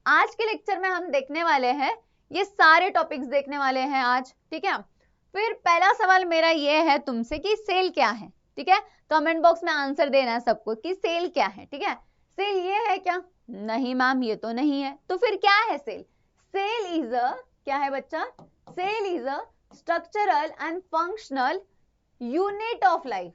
आज के लेक्चर में हम देखने वाले हैं, ये सारे टॉपिक्स देखने वाले हैं आज, ठीक है। फिर पहला सवाल मेरा ये है तुमसे कि सेल क्या है, ठीक है। कमेंट बॉक्स में आंसर देना है सबको कि सेल क्या है, ठीक है। सेल ये है क्या? नहीं मैम ये तो नहीं है। तो फिर क्या है सेल? सेल इज अ, क्या है बच्चा? Cell is a structural and functional unit of life.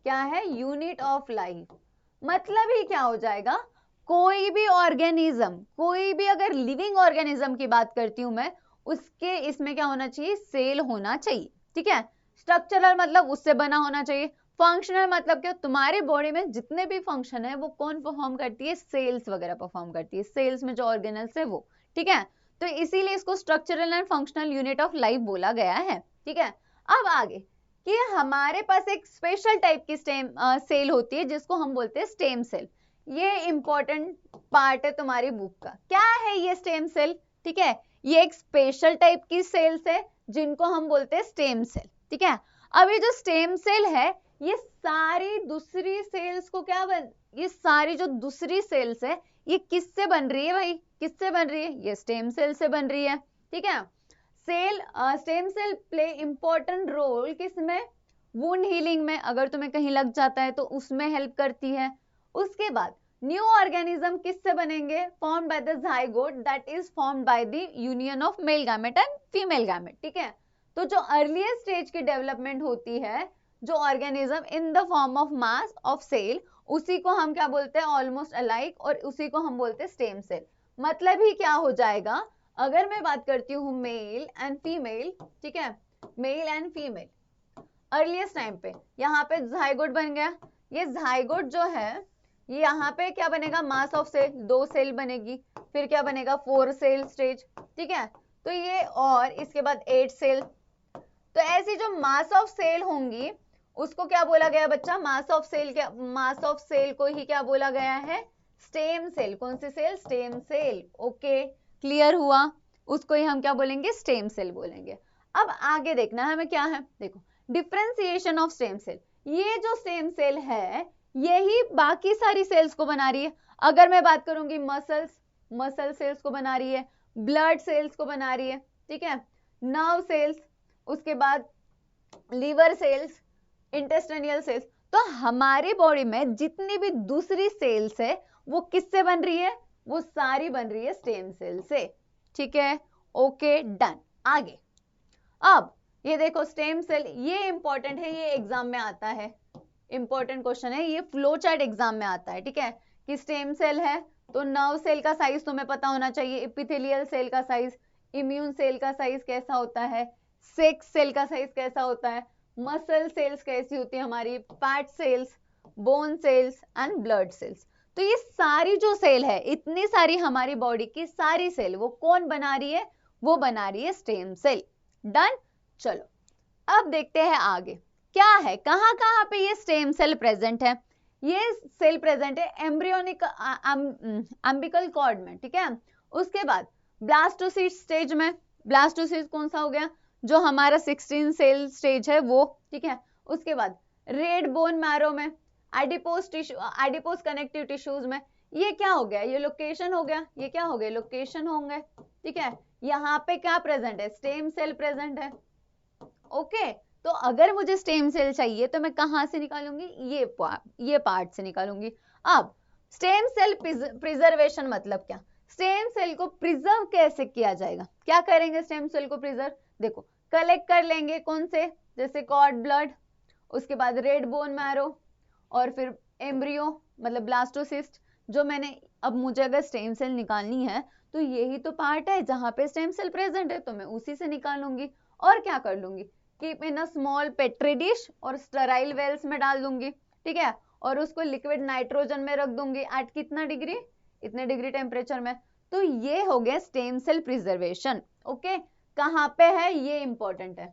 क्या है? Unit of life. मतलब ही क्या हो जाएगा, कोई भी ऑर्गेनिज्म, कोई भी अगर लिविंग ऑर्गेनिज्म की बात करती हूं मैं, उसके इसमें क्या होना चाहिए? सेल होना चाहिए, ठीक है। स्ट्रक्चरल मतलब उससे बना होना चाहिए। फंक्शनल मतलब क्या? तुम्हारे बॉडी में जितने भी फंक्शन है वो कौन परफॉर्म करती है? सेल्स वगैरह परफॉर्म करती है। सेल्स में जो ऑर्गेनल्स है वो, ठीक है। तो इसीलिए इसको structural and functional unit of life बोला गया है, ठीक है। अब आगे कि हमारे पास एक स्पेशल टाइप की सेल होती है जिसको हम बोलते हैं स्टेम सेल। ये इंपॉर्टेंट पार्ट है तुम्हारी बुक का। क्या है ये स्टेम सेल? ठीक है, ये एक स्पेशल टाइप की सेल्स है जिनको हम बोलते हैं स्टेम सेल, ठीक है। अब ये जो स्टेम सेल है, ये सारी दूसरी सेल्स को ये सारी जो दूसरी सेल्स है ये किससे बन रही है भाई? किससे बन रही है? ये स्टेम सेल से बन रही है, ठीक है। Stem cell play important role किसमें? वुंड हीलिंग में। अगर तुम्हें कहीं लग जाता है तो उसमें हेल्प करती है। उसके बाद न्यू ऑर्गेनिज्म किससे बनेंगे? Formed by the zygote that is formed by the union of male gamete and female gamete, ठीक है। तो जो अर्लीस्ट स्टेज की डेवलपमेंट होती है, जो organism in the form of mass of cell, उसी को हम क्या बोलते हैं? ऑलमोस्ट अलाइक, और उसी को हम बोलते हैं स्टेम सेल। मतलब ही क्या हो जाएगा, अगर मैं बात करती हूँ मेल एंड फीमेल, ठीक है, male and female earliest time पे, यहाँ पे जाइगोट बन गया। ये जाइगोट जो है, ये यहाँ पे क्या बनेगा? मास ऑफ सेल, 2 सेल बनेगी। फिर क्या बनेगा? 4 सेल स्टेज, ठीक है। तो ये, और इसके बाद 8 सेल। तो ऐसी जो मास ऑफ सेल होंगी उसको क्या बोला गया बच्चा? Mass of cell. क्या मास ऑफ सेल को ही क्या बोला गया है? Stem cell. कौन सी cell? Stem cell. Okay, clear हुआ? उसको ही हम क्या बोलेंगे? स्टेम सेल बोलेंगे। अब आगे देखना हमें क्या है, देखो डिफरेंशिएशन ऑफ स्टेम सेल। ये जो स्टेम सेल है यही बाकी सारी सेल्स को बना रही है। अगर मैं बात करूंगी मसल सेल्स को बना रही है, ब्लड सेल्स को बना रही है, ठीक है, नर्व सेल्स, उसके बाद लीवर सेल्स, इंटेस्टाइनल सेल्स। तो हमारी बॉडी में जितनी भी दूसरी सेल्स है वो किससे बन रही है? वो सारी बन रही है स्टेम सेल से, ठीक है। Okay, done. आगे अब ये देखो स्टेम सेल, ये इंपॉर्टेंट है, ये एग्जाम में आता है, इंपॉर्टेंट क्वेश्चन है, ये फ्लो चार्ट एग्जाम में आता है, ठीक है। कि स्टेम सेल है तो नर्व सेल का साइज तुम्हें पता होना चाहिए, एपिथेलियल सेल का साइज, इम्यून सेल का साइज कैसा होता है, सेक्स सेल का साइज कैसा होता है, मसल सेल्स कैसी होती है हमारी, fat cells, bone cells and blood cells. तो ये सारी जो सेल है, इतनी सारी हमारी बॉडी की सारी सेल, वो कौन बना रही है? वो बना रही है स्टेम सेल। डन। चलो अब देखते हैं आगे क्या है, कहां कहां पे ये स्टेम सेल प्रेजेंट है। ये सेल प्रेजेंट है एम्ब्रियोनिक अम्बिकल कॉर्ड में, ठीक है। उसके बाद ब्लास्टोसिस्ट स्टेज में, ब्लास्टोसिस्ट कौन सा हो गया? जो हमारा 16 सेल स्टेज है वो, ठीक है। उसके बाद रेड बोन मैरो में, adipose tissue, adipose connective tissues में, ये क्या हो गया? ये लोकेशन हो गया। ये क्या हो गए? लोकेशन होंगे, ठीक है। यहाँ पे क्या प्रेजेंट है? स्टेम सेल प्रेजेंट है। ओके, तो अगर मुझे स्टेम सेल चाहिए तो मैं कहां से निकालूंगी? ये पार्ट से निकालूंगी। अब स्टेम सेल प्रिजर्वेशन मतलब क्या? स्टेम सेल को प्रिजर्व कैसे किया जाएगा? क्या करेंगे स्टेम सेल को प्रिजर्व? देखो कलेक्ट कर लेंगे, कौन से? जैसे कॉर्ड ब्लड, उसके बाद रेड बोन मैरो, और फिर एम्ब्रियो मतलब ब्लास्टोसिस्ट। जो मैंने, अब मुझे अगर स्टेम सेल निकालनी है तो यही तो पार्ट है जहां पे स्टेम सेल प्रेजेंट है, तो मैं उसी से निकालूंगी। और क्या कर लूंगी? Keep in a small petri dish और स्टेराइल वेल्स में डाल दूंगी, ठीक है। और उसको लिक्विड नाइट्रोजन में रख दूंगी एट कितना डिग्री? इतने डिग्री टेम्परेचर में। तो ये हो गया स्टेम सेल प्रिजर्वेशन। ओके, कहां पे है ये इंपॉर्टेंट है,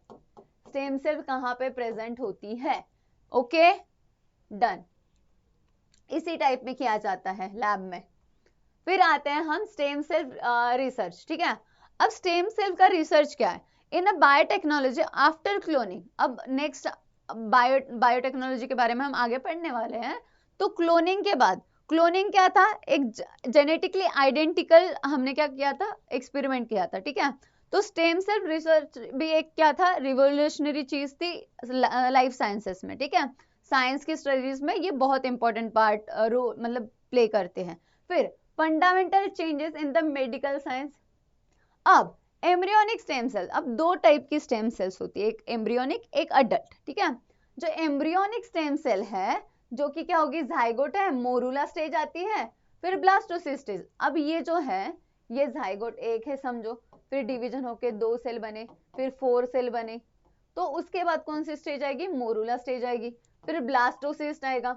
स्टेम सेल कहां पे प्रेजेंट होती है। Okay, done. इसी टाइप में किया जाता है लैब में। फिर आते हैं हम स्टेम सेल रिसर्च, ठीक है। अब स्टेम सेल का रिसर्च क्या है? इन अ बायोटेक्नोलॉजी आफ्टर क्लोनिंग। अब नेक्स्ट बायोटेक्नोलॉजी के बारे में हम आगे पढ़ने वाले हैं। तो क्लोनिंग के बाद, क्लोनिंग क्या था, एक जेनेटिकली आइडेंटिकल हमने क्या किया था, एक्सपेरिमेंट किया था, ठीक है। तो स्टेम सेल रिसर्च भी एक क्या था, रिवोल्यूशनरी चीज थी लाइफ साइंसेस में, ठीक है। साइंस की स्टडीज में ये बहुत इंपॉर्टेंट पार्ट रोल मतलब प्ले करते हैं। फिर fundamental changes in the medical science. अब एम्ब्रियोनिक स्टेम सेल, अब दो टाइप की स्टेम सेल्स होती है, एक एम्ब्रियोनिक एक अडल्ट, ठीक है। जो एम्ब्रियोनिक स्टेम सेल है जो कि क्या होगी, जाइगोट है, मोरूला स्टेज आती है, फिर ब्लास्टोसिस्ट स्टेज। अब ये जो है ये जाइगोट एक है समझो, फिर डिवीजन होके 2 सेल बने, फिर 4 सेल बने, तो उसके बाद कौन सी स्टेज आएगी, मोरूला स्टेज आएगी, फिर ब्लास्टोसिस्ट आएगा,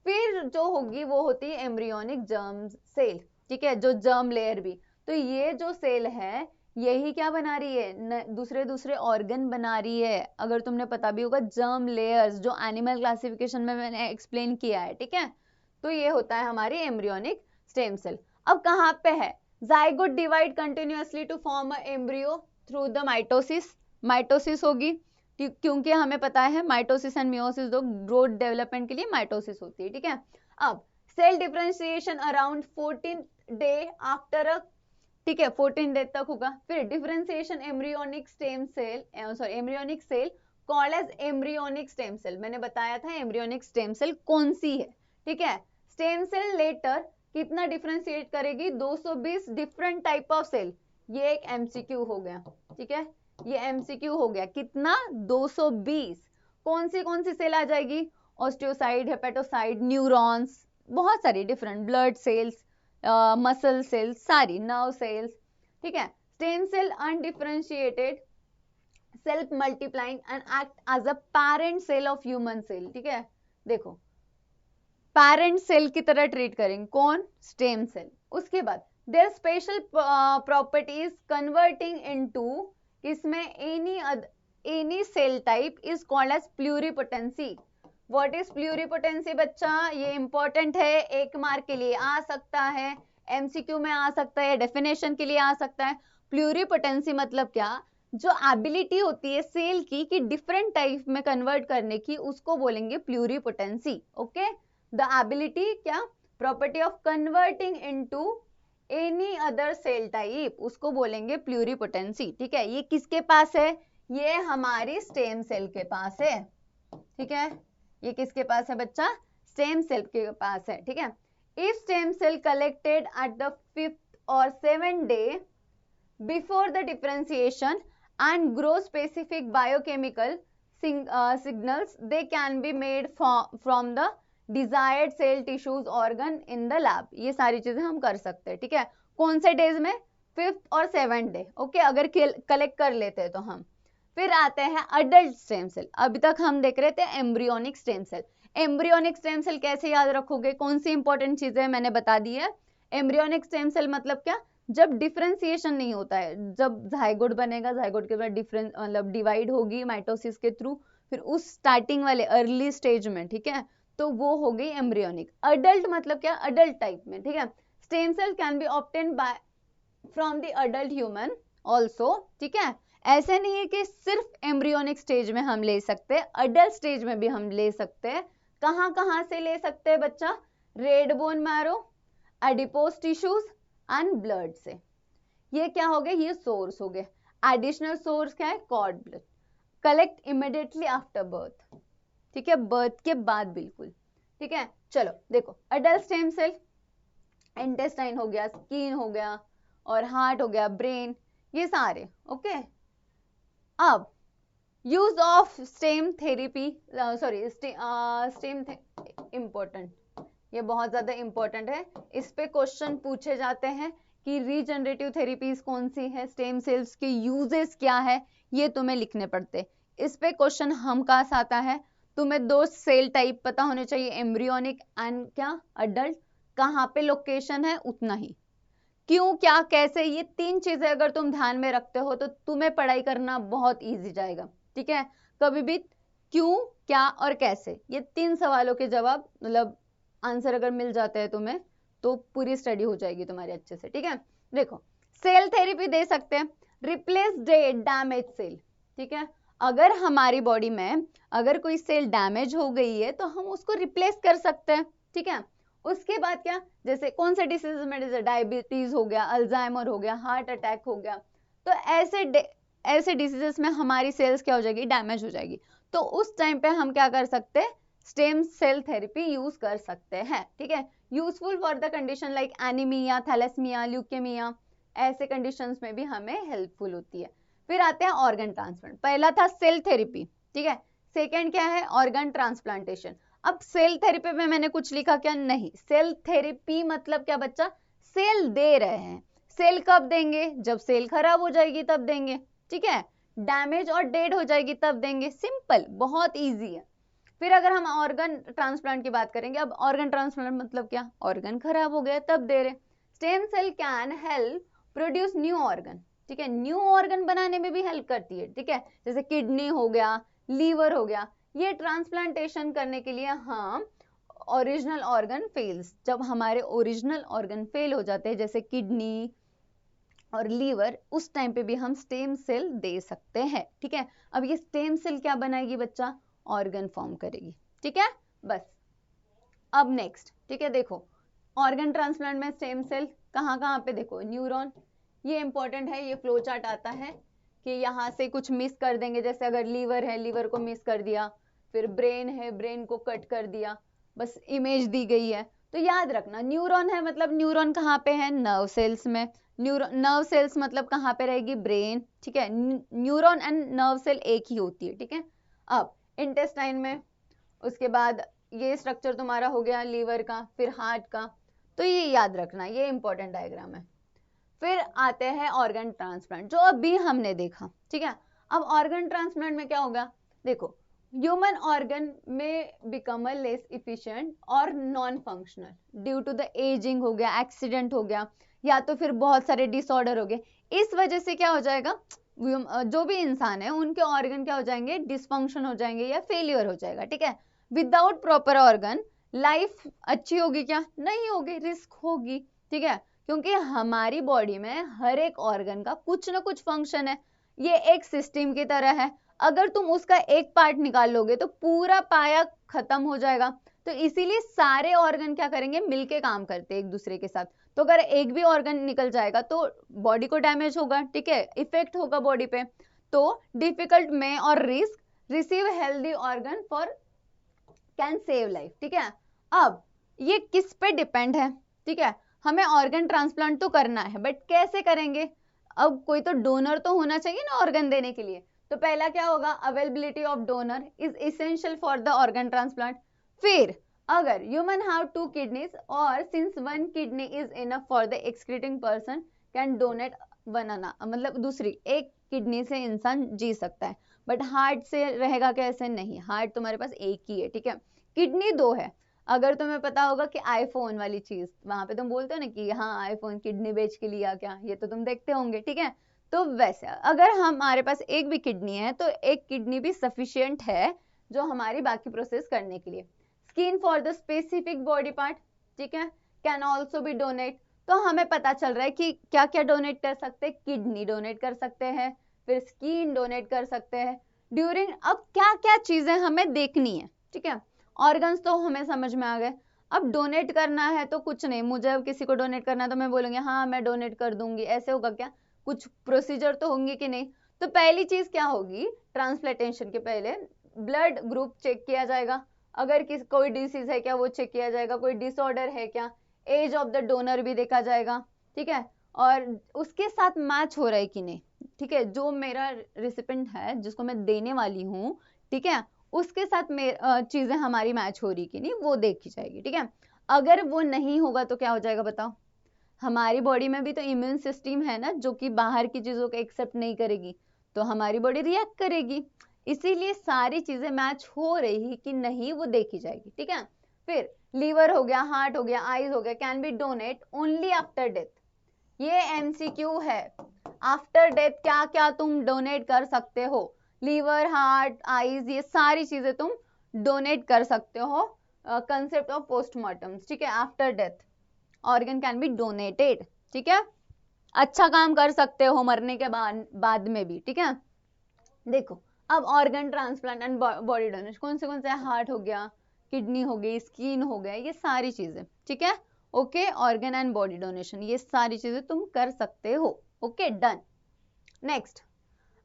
फिर जो होगी वो होती है एम्ब्रियोनिक जर्म सेल, ठीक है, जो जर्म लेयर भी। तो ये जो सेल है यही क्या बना रही है, दूसरे दूसरे ऑर्गन बना रही है। अगर तुमने पता भी होगा जर्म लेयर्स जो एनिमल क्लासिफिकेशन में मैंने एक्सप्लेन किया है, ठीक है। तो ये होता है हमारी एम्ब्रियोनिक स्टेम सेल। अब कहाँ पे है, zygote divide continuously to form a embryo through the mitosis, mitosis होगी क्योंकि हमें पता है माइटोसिस एंड मियोसिस दो ग्रोथ डेवलपमेंट के लिए माइटोसिस होती है, ठीक है। अब cell differentiation around 14 day after uh, ठीक है, 14 डे तक होगा। फिर differentiation embryonic stem cell sorry embryonic cell called as embryonic stem cell. मैंने बताया था एम्ब्रियोनिक स्टेम सेल कौन सी है, ठीक है। स्टेम सेल लेटर कितना डिफरेंशिएट करेगी, 220 डिफरेंट टाइप ऑफ सेल। ये एक एमसीक्यू हो गया, ठीक है, ये एमसीक्यू हो गया, कितना 220। कौन सी सेल आ जाएगी, ऑस्टियोसाइड, हेपेटोसाइड, न्यूरॉन्स, बहुत सारी different, blood cells, muscle cells, सारी नर्व सेल्स, ठीक है। Stem cell undifferentiated self multiplying and act as a parent cell of human cell, ठीक है। देखो पेरेंट सेल की तरह ट्रीट करेंगे कौन, स्टेम सेल। उसके बाद their special properties converting into, इसमें any cell type is called as pluripotency. What is pluripotency बच्चा, ये इंपॉर्टेंट है, 1 मार्क के लिए आ सकता है, एमसीक्यू में आ सकता है, डेफिनेशन के लिए आ सकता है। प्लूरिपोटेंसी मतलब क्या, जो एबिलिटी होती है सेल की कि डिफरेंट टाइप में कन्वर्ट करने की, उसको बोलेंगे प्लूरिपोटेंसी, ओके। द एबिलिटी क्या, property of converting into any other cell type, उसको बोलेंगे प्लूरिपोटेंसी, ठीक है। ये किसके पास है, ये हमारी स्टेम सेल के पास है, ठीक है। ये किसके पास है बच्चा, स्टेम सेल के पास है, ठीक है। If stem cell collected at the 5th or 7th day before the differentiation and grow specific biochemical signals, they can be made from the desired cell tissues organ in the lab। ये सारी चीजें हम कर सकते हैं, ठीक है। कौन से डेज में, 5th और 7th डे, ओके, अगर कलेक्ट कर लेते हैं तो हम। फिर आते हैं अडल्ट स्टेम सेल। अभी तक हम देख रहे थे embryonic stem cell. Embryonic stem cell कैसे याद रखोगे, कौन सी इंपॉर्टेंट चीजें मैंने बता दी है। एम्ब्रियोनिक स्टेम सेल मतलब क्या, जब डिफरेंशिएशन नहीं होता है, जब जाइगोट बनेगा, जाइगोट के बाद डिफरेंस मतलब डिवाइड होगी माइटोसिस के थ्रू, फिर उस स्टार्टिंग वाले अर्ली स्टेज में, ठीक है, तो वो हो गई एम्ब्रियोनिक। अडल्ट मतलब क्या, अडल्ट टाइप में, ठीक है। Stem cell can be obtain by from the adult human also, ठीक है। ऐसे नहीं है कि सिर्फ एम्ब्रियोनिक स्टेज में हम ले सकते हैं, अडल्ट स्टेज में भी हम ले सकते हैं। कहां से ले सकते हैं बच्चा, red bone marrow, adipose tissues and blood से। ये क्या हो गया, ये सोर्स हो गए। एडिशनल सोर्स क्या है, cord blood. Collect immediately after birth, ठीक है, बर्थ के बाद बिल्कुल, ठीक है। चलो देखो अडल्ट स्टेम सेल, इंटेस्टाइन हो गया, स्किन हो गया, और हार्ट हो गया, ब्रेन, ये सारे, ओके। अब use of stem therapy, sorry stem important, ये बहुत ज्यादा इंपॉर्टेंट है, इस पे क्वेश्चन पूछे जाते हैं कि रीजनरेटिव थेरेपीज कौन सी है, स्टेम सेल्स के यूजेस क्या है, ये तुम्हें लिखने पड़ते। इस पे क्वेश्चन हम कहाँ से आता है, तुम्हें 2 सेल टाइप पता होने चाहिए, एम्ब्रियोनिक एंड क्या, अडल्ट, कहाँ पे लोकेशन है उतना ही, क्यों क्या कैसे, ये 3 चीजें अगर तुम ध्यान में रखते हो तो तुम्हें पढ़ाई करना बहुत इजी जाएगा, ठीक है। कभी भी क्यों क्या और कैसे, ये 3 सवालों के जवाब मतलब आंसर अगर मिल जाते हैं तुम्हें तो पूरी स्टडी हो जाएगी तुम्हारी अच्छे से, ठीक है। देखो सेल थेरेपी दे सकते हैं, रिप्लेस डैमेज सेल, ठीक है। अगर हमारी बॉडी में अगर कोई सेल डैमेज हो गई है तो हम उसको रिप्लेस कर सकते हैं, ठीक है। उसके बाद क्या, जैसे कौन से डिसीज में, जैसे डायबिटीज हो गया, अल्जाइमर हो गया, हार्ट अटैक हो गया, तो ऐसे डिसीजेस में हमारी सेल्स क्या हो जाएगी, डैमेज हो जाएगी। तो उस टाइम पे हम क्या कर सकते हैं, स्टेम सेल थेरेपी यूज कर सकते हैं, ठीक है। Useful for the condition like anaemia, thalassaemia, leukaemia, ऐसे कंडीशंस में भी हमें हेल्पफुल होती है। फिर आते हैं ऑर्गन ट्रांसप्लांट। पहला था सेल थेरेपी, ठीक है। सेकेंड क्या है, ऑर्गन ट्रांसप्लांटेशन। अब सेल थेरेपी में मैंने कुछ लिखा क्या, नहीं। सेल थेरेपी मतलब क्या बच्चा, सेल दे रहे हैं। सेल कब देंगे, जब सेल खराब हो जाएगी तब देंगे, ठीक है। डैमेज और डेड हो जाएगी तब देंगे, सिंपल, बहुत इजी है। फिर अगर हम ऑर्गन ट्रांसप्लांट की बात करेंगे, अब ऑर्गन ट्रांसप्लांट मतलब क्या, ऑर्गन खराब हो गया तब दे रहे। Stem cell can help produce new organ, ठीक है, न्यू ऑर्गन बनाने में भी हेल्प करती है, ठीक है। जैसे किडनी हो गया, लीवर हो गया, ये ट्रांसप्लांटेशन करने के लिए हम ओरिजिनल ऑर्गन फेल्स, जब हमारे ओरिजिनल ऑर्गन फेल हो जाते हैं जैसे किडनी और लीवर, उस टाइम पे भी हम स्टेम सेल दे सकते हैं, ठीक है। अब ये स्टेम सेल क्या बनाएगी बच्चा, ऑर्गन फॉर्म करेगी, ठीक है। बस अब नेक्स्ट, ठीक है, देखो ऑर्गन ट्रांसप्लांट में स्टेम सेल कहाँ कहाँ पे, देखो न्यूरॉन, ये इंपॉर्टेंट है, ये फ्लो चार्ट आता है कि यहाँ से कुछ मिस कर देंगे, जैसे अगर लीवर है, लीवर को मिस कर दिया, फिर ब्रेन है, ब्रेन को कट कर दिया, बस इमेज दी गई है। तो याद रखना, न्यूरॉन है मतलब न्यूरॉन कहाँ पे है, नर्व सेल्स में। नर्व सेल्स मतलब कहाँ पे रहेगी, ब्रेन, ठीक है। न्यूरॉन एंड नर्व सेल एक ही होती है, ठीक है। अब इंटेस्टाइन में, उसके बाद ये स्ट्रक्चर तुम्हारा हो गया लीवर का, फिर हार्ट का, तो ये याद रखना, ये इंपॉर्टेंट डायग्राम है। फिर आते हैं ऑर्गन ट्रांसप्लांट, जो अभी हमने देखा, ठीक है। अब ऑर्गन ट्रांसप्लांट में क्या होगा, देखो ह्यूमन ऑर्गन में बिकम लेस इफिशिएंट और non functional due to the ageing हो गया, एक्सीडेंट हो गया, या तो फिर बहुत सारे डिसऑर्डर हो गए। इस वजह से क्या हो जाएगा, जो भी इंसान है उनके ऑर्गन क्या हो जाएंगे, डिसफंक्शन हो जाएंगे या फेलियर हो जाएगा, ठीक है। विदाउट प्रॉपर ऑर्गन लाइफ अच्छी होगी क्या, नहीं होगी, रिस्क होगी, ठीक है। क्योंकि हमारी बॉडी में हर एक ऑर्गन का कुछ ना कुछ फंक्शन है, ये एक सिस्टम की तरह है। अगर तुम उसका एक पार्ट निकाल लोगे तो पूरा पाया खत्म हो जाएगा। तो इसीलिए सारे ऑर्गन क्या करेंगे, मिलके काम करते हैं एक दूसरे के साथ। तो अगर एक भी ऑर्गन निकल जाएगा तो बॉडी को डैमेज होगा, ठीक है, इफेक्ट होगा बॉडी पे। तो डिफिकल्ट में और risk receive healthy organ for can save life, ठीक है। अब ये किस पे डिपेंड है, ठीक है, हमें ऑर्गन ट्रांसप्लांट तो करना है, बट कैसे करेंगे। अब कोई तो डोनर तो होना चाहिए ना ऑर्गन देने के लिए। तो पहला क्या होगा, availability of donor is essential for the organ transplant. फिर अगर ह्यूमन हैव 2 किडनीज और since 1 kidney is enough for the excreting person can donate बनाना, मतलब दूसरी एक किडनी से इंसान जी सकता है, बट हार्ट से रहेगा कैसे, नहीं, हार्ट तुम्हारे पास एक ही है, ठीक है। किडनी 2 है। अगर तुम्हें पता होगा कि आईफोन वाली चीज, वहां पे तुम बोलते हो ना कि हाँ आईफोन किडनी बेच के लिया क्या, ये तो तुम देखते होंगे, ठीक है। तो वैसे अगर हमारे पास एक भी किडनी है तो एक किडनी भी सफिशिएंट है जो हमारी बाकी प्रोसेस करने के लिए। Skin for the specific body part, ठीक है, कैन ऑल्सो बी डोनेट। तो हमें पता चल रहा है कि क्या क्या डोनेट कर सकते हैं, किडनी डोनेट कर सकते हैं, फिर स्किन डोनेट कर सकते हैं ड्यूरिंग। अब क्या क्या चीजें हमें देखनी है, ठीक है। ऑर्गन्स तो हमें समझ में आ गए। अब डोनेट करना है तो कुछ नहीं, मुझे अब किसी को डोनेट करना है तो मैं बोलूंगी हाँ मैं डोनेट कर दूंगी, ऐसे होगा क्या, कुछ प्रोसीजर तो होंगे कि नहीं। तो पहली चीज क्या होगी, ट्रांसप्लांटेशन के पहले ब्लड ग्रुप चेक किया जाएगा, अगर कोई डिसीज है क्या वो चेक किया जाएगा, कोई डिसऑर्डर है क्या, एज ऑफ द डोनर भी देखा जाएगा, ठीक है, और उसके साथ मैच हो रहा है कि नहीं, ठीक है, जो मेरा रिसिपेंट है जिसको मैं देने वाली हूँ, ठीक है, उसके साथ चीजें हमारी मैच हो रही कि नहीं वो देखी जाएगी, ठीक है। अगर वो नहीं होगा तो क्या हो जाएगा बताओ, हमारी बॉडी में भी तो इम्यून सिस्टम है ना जो कि बाहर की चीजों को एक्सेप्ट नहीं करेगी, तो हमारी बॉडी रिएक्ट करेगी। इसीलिए सारी चीजें मैच हो रही कि नहीं वो देखी जाएगी, ठीक है। फिर लीवर हो गया, हार्ट हो गया, आईज हो गया, can be donate only after death. ये एमसीक्यू है, आफ्टर डेथ क्या क्या तुम डोनेट कर सकते हो, लीवर, हार्ट, आईज, ये सारी चीजें तुम डोनेट कर सकते हो। कंसेप्ट ऑफ पोस्टमार्टम, ठीक है, after death organ can be donated, ठीक है। अच्छा काम कर सकते हो मरने के बाद में भी, ठीक है। देखो अब organ transplant and body donation कौन से हार्ट हो गया, किडनी हो गई, स्किन हो गया, ये सारी चीजें, ठीक है। Okay, organ and body donation, ये सारी चीजें तुम कर सकते हो। Okay, done. नेक्स्ट,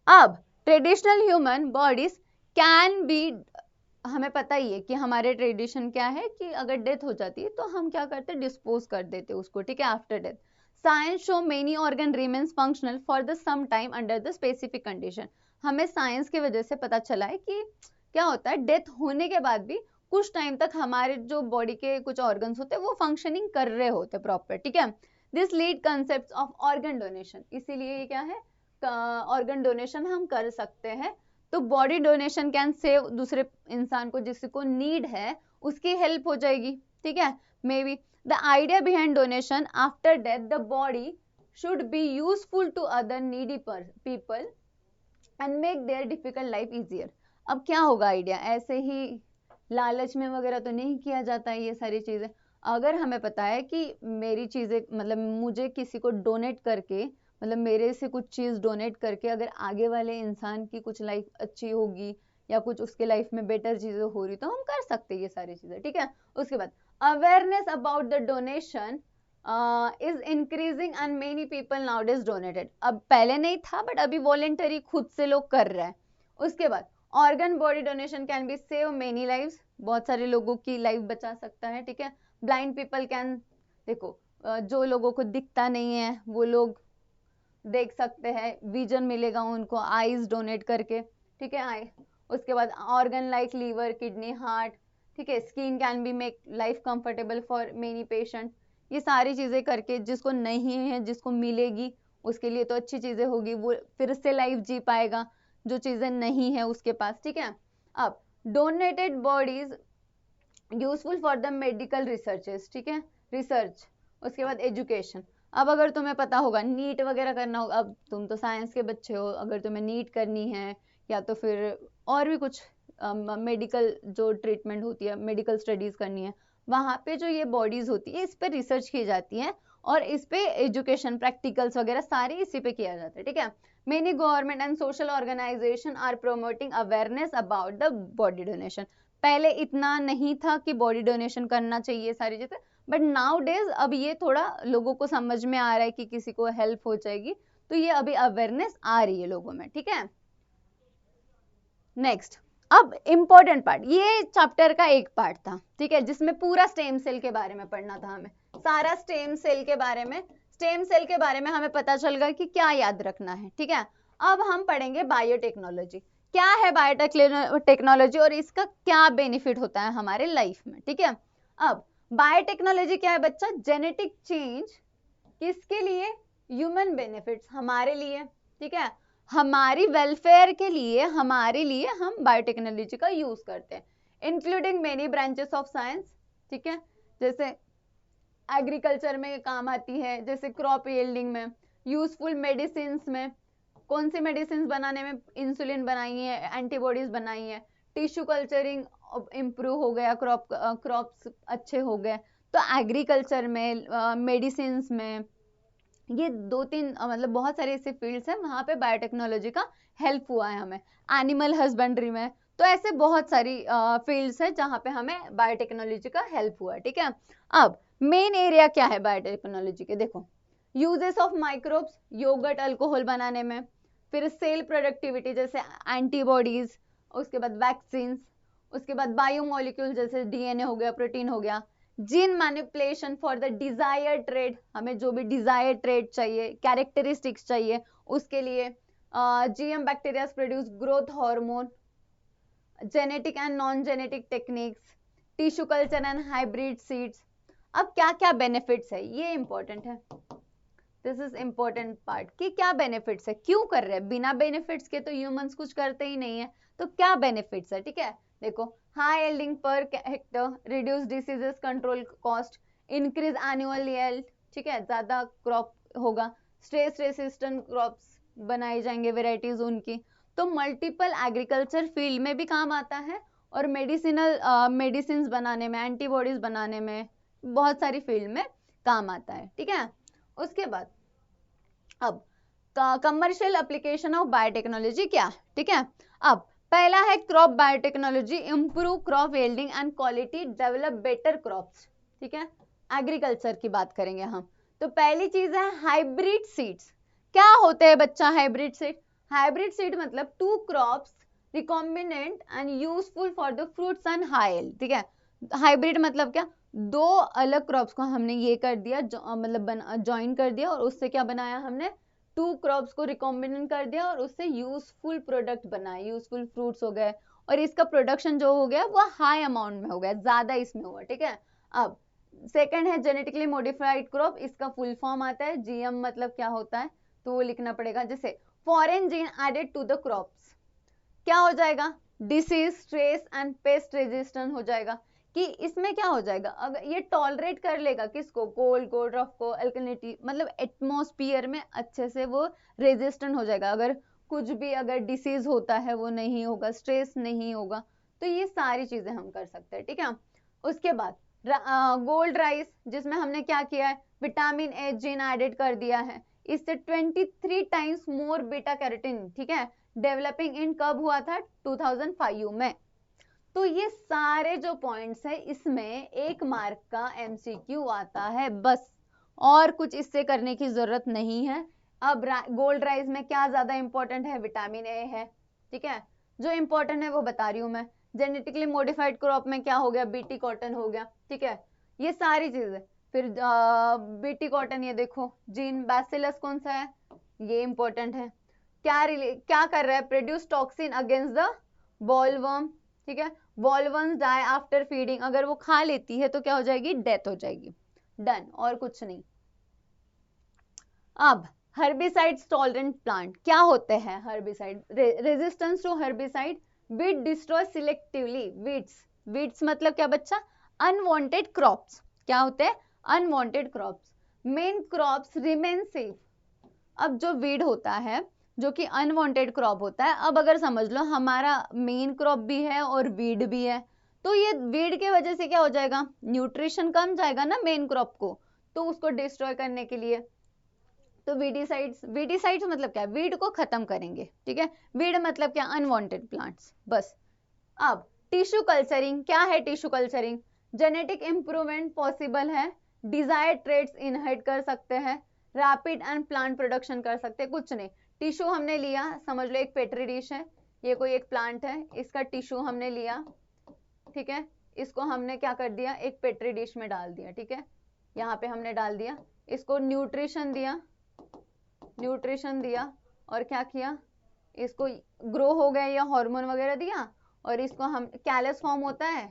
अब traditional human bodies can be, हमें पता ही है कि हमारे ट्रेडिशन क्या है कि अगर डेथ हो जाती है तो हम क्या करते हैं, डिस्पोज कर देते हैं उसको, ठीक है, after death. Science show many organ remains functional for the some time under the specific condition. हमें साइंस की वजह से पता चला है कि क्या होता है, डेथ होने के बाद भी कुछ टाइम तक हमारे जो बॉडी के कुछ ऑर्गन्स होते हैं वो फंक्शनिंग कर रहे होते हैं प्रॉपर, ठीक है। This lead concept of organ donation, इसीलिए ये क्या है, ऑर्गन डोनेशन हम कर सकते हैं। तो बॉडी डोनेशन कैन सेव, दूसरे इंसान को जिसको नीड है उसकी हेल्प हो जाएगी, ठीक है। May be the idea behind donation after death, the body should be useful to other needy people and make their difficult life easier. अब क्या होगा आइडिया, ऐसे ही लालच में वगैरह तो नहीं किया जाता है ये सारी चीजें। अगर हमें पता है कि मेरी चीजें, मतलब मुझे किसी को डोनेट करके, मतलब मेरे से कुछ चीज डोनेट करके अगर आगे वाले इंसान की कुछ लाइफ अच्छी होगी या कुछ उसके लाइफ में बेटर चीजें हो रही, तो हम कर सकते हैं ये सारी चीजें, ठीक है। उसके बाद awareness about the donation is increasing and many people nowadays donated. अब पहले नहीं था बट अभी वॉलेंटरी खुद से लोग कर रहे हैं। उसके बाद organ body donation can be save many lives, बहुत सारे लोगों की लाइफ बचा सकता है, ठीक है। ब्लाइंड पीपल कैन, देखो जो लोगों को दिखता नहीं है वो लोग देख सकते हैं, विजन मिलेगा उनको आईज डोनेट करके, ठीक है। आई, उसके बाद organ like liver, kidney, heart, ठीक है। Skin can be make life comfortable for many patient. ये सारी चीजें करके जिसको नहीं है, जिसको मिलेगी उसके लिए तो अच्छी चीजें होगी, वो फिर से लाइफ जी पाएगा, जो चीजें नहीं है उसके पास, ठीक है। अब donated bodies useful for the medical researches, ठीक है, रिसर्च। उसके बाद एजुकेशन, अब अगर तुम्हें पता होगा नीट वगैरह करना होगा, अब तुम तो साइंस के बच्चे हो, अगर तुम्हें नीट करनी है या तो फिर और भी कुछ मेडिकल जो ट्रीटमेंट होती है, मेडिकल स्टडीज करनी है, वहां पे जो ये बॉडीज होती है इस पे रिसर्च की जाती है और इस पे एजुकेशन प्रैक्टिकल्स वगैरह सारे इसी पे किया जाता है, ठीक है। Many government and social organisation are promoting awareness about the body donation. पहले इतना नहीं था कि बॉडी डोनेशन करना चाहिए सारी चीजें, बट नाउ डेज अब ये थोड़ा लोगों को समझ में आ रहा है कि किसी को हेल्प हो जाएगी, तो ये अभी अवेयरनेस आ रही है लोगों में, ठीक है। नेक्स्ट, अब इंपॉर्टेंट पार्ट, ये चैप्टर का एक पार्ट था, ठीक है, जिसमें पूरा स्टेम सेल के बारे में पढ़ना था हमें, सारा स्टेम सेल के बारे में, स्टेम सेल के बारे में हमें पता चल गया कि क्या याद रखना है, ठीक है। अब हम पढ़ेंगे बायोटेक्नोलॉजी, क्या है बायोटेक्नोलॉजी और इसका क्या बेनिफिट होता है हमारे लाइफ में, ठीक है। अब बायोटेक्नोलॉजी क्या है बच्चा, जेनेटिक चेंज किसके लिए, ह्यूमन बेनिफिट्स, हमारे लिए, ठीक है, हमारी वेलफेयर के लिए, हमारे लिए हम बायोटेक्नोलॉजी का यूज करते हैं, including many branches of science, ठीक है। जैसे एग्रीकल्चर में काम आती है, जैसे क्रॉप यील्डिंग में, यूजफुल मेडिसिन में, कौन सी मेडिसिन बनाने में, इंसुलिन बनाई है, एंटीबॉडीज बनाई है, टिश्यू कल्चरिंग इंप्रूव हो गया, क्रॉप्स अच्छे हो गए, तो एग्रीकल्चर में, मेडिसिन में, ये दो तीन मतलब बहुत सारे ऐसे फील्ड्स हैं वहां पे बायोटेक्नोलॉजी का हेल्प हुआ है हमें, एनिमल हस्बेंड्री में, तो ऐसे बहुत सारी फील्ड्स हैं जहां पे हमें बायोटेक्नोलॉजी का हेल्प हुआ है, ठीक है। अब मेन एरिया क्या है बायोटेक्नोलॉजी के, देखो uses of microbes, yogurt alcohol बनाने में, फिर सेल प्रोडक्टिविटी जैसे एंटीबॉडीज, उसके बाद वैक्सीन, उसके बाद बायोमोलिक्यूल जैसे डीएनए हो गया, प्रोटीन हो गया, gene manipulation for the desire trade, हमें जो भी डिजायर ट्रेड चाहिए, कैरेक्टरिस्टिक्स चाहिए उसके लिए, GM bacteria produce growth hormone, genetic and non genetic techniques, tissue culture and hybrid seeds. अब क्या क्या बेनिफिट्स है ये इंपॉर्टेंट है, दिस इज इंपॉर्टेंट पार्ट कि क्या बेनिफिट्स है, क्यों कर रहे हैं, बिना बेनिफिट्स के तो ह्यूमंस कुछ करते ही नहीं है, तो क्या बेनिफिट्स है, ठीक है। देखो high yielding per hectare, reduce diseases, control cost, increase annual yield, ठीक है, ज्यादा क्रॉप होगा, स्ट्रेस रेसिस्टेंट क्रॉप्स बनाए जाएंगे, वेराइटीज उनकी, तो मल्टीपल एग्रीकल्चर फील्ड में भी काम आता है और मेडिसिनल मेडिसिन बनाने में, एंटीबॉडीज बनाने में, बहुत सारी फील्ड में काम आता है, ठीक है। उसके बाद अब कमर्शियल एप्लीकेशन ऑफ बायोटेक्नोलॉजी क्या, ठीक है। अब पहला है crop biotechnology, improve crop yielding and quality, develop better crops, ठीक है, एग्रीकल्चर की बात करेंगे हम। तो पहली चीज है हाइब्रिड सीड्स। क्या होते हैं बच्चा हाइब्रिड सीड? हाइब्रिड सीड मतलब two crops recombinant and useful for the fruits and high, ठीक है। हाइब्रिड मतलब क्या? दो अलग क्रॉप्स को हमने ये कर दिया, मतलब ज्वाइन कर दिया, और उससे क्या बनाया हमने? टू क्रॉप्स को रिकॉम्बिनेंट कर दिया और उससे यूजफुल प्रोडक्ट बनाए, यूजफुल फ्रूट्स हो गए, और इसका प्रोडक्शन जो हो गया वो हाई अमाउंट में हो गया, ज्यादा इसमें हुआ, ठीक है। अब सेकंड है जेनेटिकली मॉडिफाइड क्रॉप, इसका फुल फॉर्म आता है जीएम, मतलब क्या होता है तो वो लिखना पड़ेगा। जैसे foreign gene added to the crops, क्या हो जाएगा? Disease, stress and pest resistant हो जाएगा। कि इसमें क्या हो जाएगा? अगर ये टॉलरेट कर लेगा किसको? कोल्ड को, रफ को, अल्कलिनिटी, मतलब एटमॉस्फेयर में अच्छे से वो रेजिस्टेंट हो जाएगा। अगर कुछ भी अगर डिसीज होता है वो नहीं होगा, स्ट्रेस नहीं होगा। तो ये सारी चीजें हम कर सकते हैं, ठीक है। उसके बाद गोल्ड राइस, जिसमें हमने क्या किया है? विटामिन ए जीन एडेड कर दिया है, इससे 23 टाइम्स मोर बीटा कैरोटीन, ठीक है, डेवलपिंग इन कब हुआ था? 2005 में। तो ये सारे जो पॉइंट्स है इसमें 1 मार्क का एमसीक्यू आता है बस, और कुछ इससे करने की जरूरत नहीं है। अब गोल्ड राइस में क्या ज्यादा इंपॉर्टेंट है? विटामिन ए है, ठीक है, जो इंपॉर्टेंट है वो बता रही हूं मैं। जेनेटिकली मॉडिफाइड क्रॉप में क्या हो गया? बीटी कॉटन हो गया, ठीक है, ये सारी चीजें। फिर बीटी कॉटन, ये देखो जीन बैसिलस कौन सा है? ये इंपॉर्टेंट है। क्या कर रहा है? Produce toxin against the bollworm, ठीक है। बॉलवर्म्स डाई आफ्टर फीडिंग, अगर वो खा लेती है तो क्या हो जाएगी? डेथ हो जाएगी। डन, और कुछ नहीं। अब हर्बिसाइड्स टॉलरेंट प्लांट क्या होते हैं? Herbicide resistance to herbicide, weed destroy selectively weeds. Weeds मतलब क्या बच्चा? Unwanted crops. क्या होते हैं? Unwanted crops. Main crops remain safe. अब जो वीड होता है, जो कि अनवांटेड क्रॉप होता है, अब अगर समझ लो हमारा मेन क्रॉप भी है और वीड भी है, तो ये वीड के वजह से क्या हो जाएगा? न्यूट्रिशन कम जाएगा ना मेन क्रॉप को, तो उसको डिस्ट्रॉय करने के लिए तो वीडीसाइड्स मतलब क्या? वीड को खत्म करेंगे, ठीक है। वीड मतलब क्या? अनवांटेड प्लांट्स, बस। अब टिश्यू कल्चरिंग क्या है? Tissue culturing genetic improvement possible है, डिजायर्ड ट्रेड्स इनहेरिट कर सकते हैं, रैपिड एंड प्लांट प्रोडक्शन कर सकते हैं। कुछ नहीं, टिश्यू हमने लिया, समझ लो एक पेट्री डिश है, ये कोई एक प्लांट है, इसका टिश्यू हमने लिया, ठीक है, इसको हमने क्या कर दिया? एक पेट्री डिश में डाल दिया, ठीक है, यहाँ पे हमने डाल दिया, इसको न्यूट्रिशन दिया और क्या किया? इसको ग्रो हो गया या हार्मोन वगैरह दिया, और इसको हम कैलस फॉर्म होता है,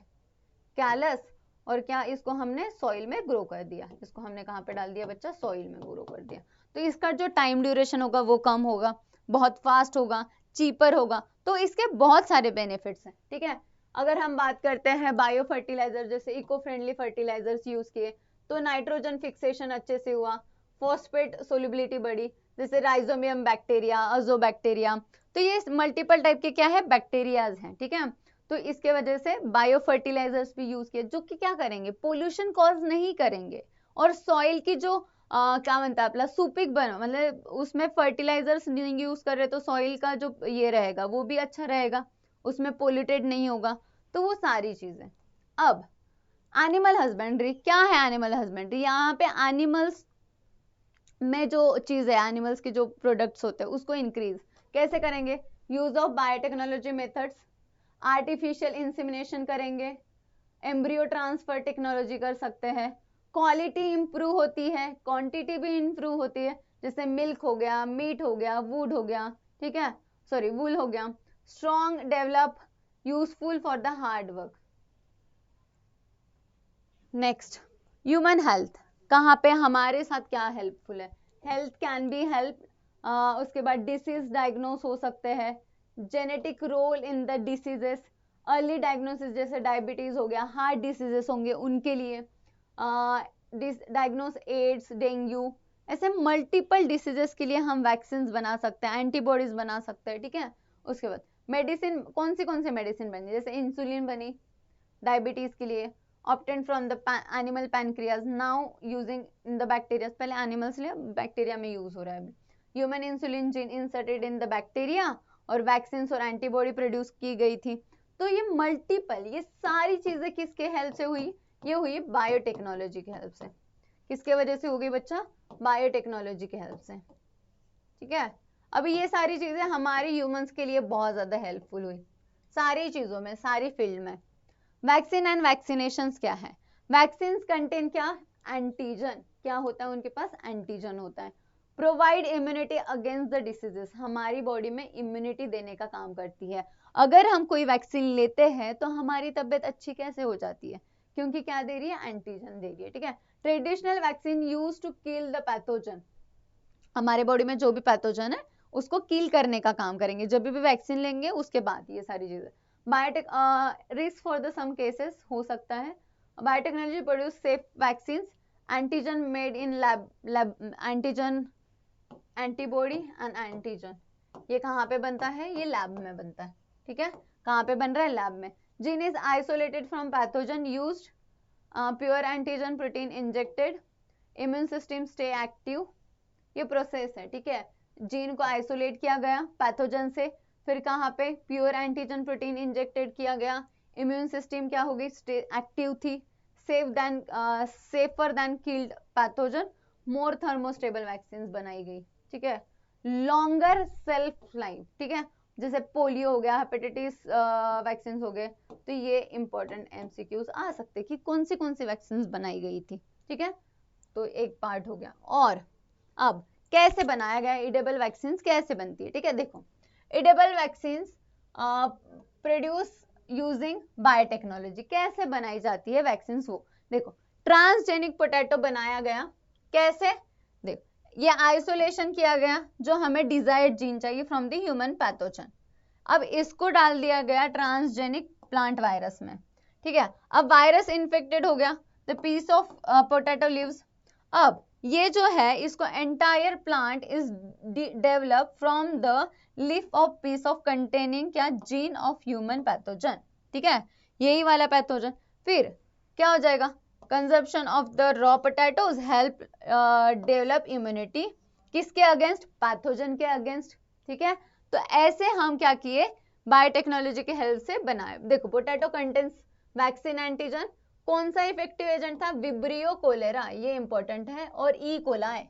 कैलस, और क्या इसको हमने सॉइल में ग्रो कर दिया। इसको हमने कहाँ पे डाल दिया बच्चा? सॉइल में ग्रो कर दिया। तो इसका जो टाइम ड्यूरेशन होगा वो कम होगा, बहुत फास्ट होगा, चीपर होगा, तो इसके बहुत सारे बेनिफिट्स हैं, ठीक है। अगर हम बात करते हैं बायो फर्टिलाइजर, जैसे इको फ्रेंडली फर्टिलाइजर्स यूज किए तो नाइट्रोजन फिक्सेशन अच्छे से हुआ, फॉस्फेट सोल्युबिलिटी बढ़ी, जैसे राइजोबियम बैक्टीरिया, अजोबैक्टीरिया, तो ये मल्टीपल टाइप के क्या है? बैक्टीरियाज हैं, ठीक है। तो इसके वजह से बायो फर्टिलाइजर्स भी यूज किए, जो कि क्या करेंगे? पोल्यूशन कॉज नहीं करेंगे, और सॉइल की जो क्या बनता है अपना सुपिक बना, मतलब उसमें फर्टिलाइजर्स नहीं यूज कर रहे तो सॉइल का जो ये रहेगा वो भी अच्छा रहेगा, उसमें पोल्यूटेड नहीं होगा। तो वो सारी चीजें। अब एनिमल हस्बेंड्री क्या है? एनिमल हस्बेंड्री यहाँ पे एनिमल्स में जो चीज है, एनिमल्स के जो प्रोडक्ट्स होते हैं उसको इंक्रीज कैसे करेंगे? Use of biotechnology methods, artificial insemination करेंगे, एम्ब्रियो ट्रांसफर टेक्नोलॉजी कर सकते हैं, क्वालिटी इंप्रूव होती है, क्वांटिटी भी इंप्रूव होती है, जैसे मिल्क हो गया, मीट हो गया, वुड हो गया, ठीक है, सॉरी वूल हो गया, strong develop, useful for the hard work. Next, human health, कहाँ पे हमारे साथ क्या हेल्पफुल है? हेल्थ कैन बी हेल्प, उसके बाद डिसीज डायग्नोस हो सकते हैं, genetic role in the diseases, early diagnosis, जैसे डायबिटीज हो गया, हार्ट डिसीजेस होंगे उनके लिए, डायग्नोस एड्स, डेंगू, ऐसे मल्टीपल डिसीजेस के लिए हम वैक्सीन बना सकते हैं, एंटीबॉडीज बना सकते हैं, ठीक है। उसके बाद मेडिसिन, कौन सी मेडिसिन बनी? जैसे इंसुलिन बनी डायबिटीज के लिए, obtained from the animal pancreas, now using in the bacteria, पहले animals लिया, बैक्टीरिया में यूज हो रहा है। Human insulin gene inserted in the bacteria और वैक्सीन और एंटीबॉडी प्रोड्यूस की गई थी। तो ये मल्टीपल, ये सारी चीजें किसके हेल्प से हुई? ये हुई बायोटेक्नोलॉजी की हेल्प से। किसके वजह से हो गई बच्चा? बायोटेक्नोलॉजी की हेल्प से, ठीक है। अभी ये सारी चीजें हमारे ह्यूमंस के लिए बहुत ज्यादा हेल्पफुल हुई, सारी चीजों में, सारी फील्ड में। वैक्सीन एंड वैक्सीनेशंस क्या है? वैक्सीन कंटेन क्या? एंटीजन। क्या होता है उनके पास? एंटीजन होता है। Provide immunity against the diseases, हमारी बॉडी में इम्यूनिटी देने का काम करती है। अगर हम कोई वैक्सीन लेते हैं तो हमारी तबीयत अच्छी कैसे हो जाती है? क्योंकि क्या दे रही है? एंटीजन दे रही है, ठीक है। Traditional vaccine used to kill the pathogen, हमारे बॉडी में जो भी पैथोजन है उसको किल करने का काम करेंगे। जब भी वैक्सीन लेंगे उसके बाद ये सारी चीजें। Biotech risk for the some cases हो सकता है। Biotechnology produce safe vaccine, antigen made in lab antigen, antibody and antigen, ये कहाँ पे बनता है? ये लैब में बनता है, ठीक है। कहाँ पे बन रहा है? लैब में। Gene is isolated from pathogen, used pure antigen protein injected, immune system stay active, ये प्रोसेस है, ठीक है। जीन को आइसोलेट किया गया पैथोजन से, फिर कहाँ पे? प्योर एंटीजन प्रोटीन इंजेक्टेड किया गया, इम्यून सिस्टम क्या हो गई? एक्टिव थी, सेफर देन किल्ड पैथोजन, मोर थर्मोस्टेबल वैक्सीन बनाई गई, ठीक है। लॉन्गर सेल्फ लाइफ, ठीक है। जैसे पोलियो हो गया, हेपेटाइटिस वैक्सीन हो गए, तो ये इंपॉर्टेंट एमसीक्यूज आ सकते कि कौन सी वैक्सीन बनाई गई थी, ठीक है। तो एक पार्ट हो गया। और अब कैसे बनाया गया? इडेबल वैक्सीन कैसे बनती है, ठीक है। देखो, edible vaccine produce using biotechnology, कैसे बनाई जाती है वैक्सीन? वो देखो, ट्रांसजेनिक पोटैटो बनाया गया, कैसे? देखो, ये आइसोलेशन किया गया, जो हमें डिजायर्ड जीन चाहिए फ्रॉम द ह्यूमन पैथोजन, अब इसको डाल दिया गया ट्रांसजेनिक प्लांट वायरस में, ठीक है। अब वायरस इन्फेक्टेड हो गया, the piece of potato leaves. अब ये जो है, इसको entire plant is develop from the leaf of piece of containing क्या? जीन ऑफ ह्यूमन पैथोजन, ठीक है, यही वाला पैथोजन। फिर क्या हो जाएगा? Consumption of the raw potatoes help develop immunity, किसके अगेंस्ट? पैथोजन के अगेंस्ट, ठीक है। तो ऐसे हम क्या किए? बायोटेक्नोलॉजी के हेल्प से बनाए। देखो, पोटैटो कंटेन्स वैक्सीन एंटीजन, कौन सा इफेक्टिव एजेंट था? विब्रियो कोलेरा, ये इंपॉर्टेंट है, और E coli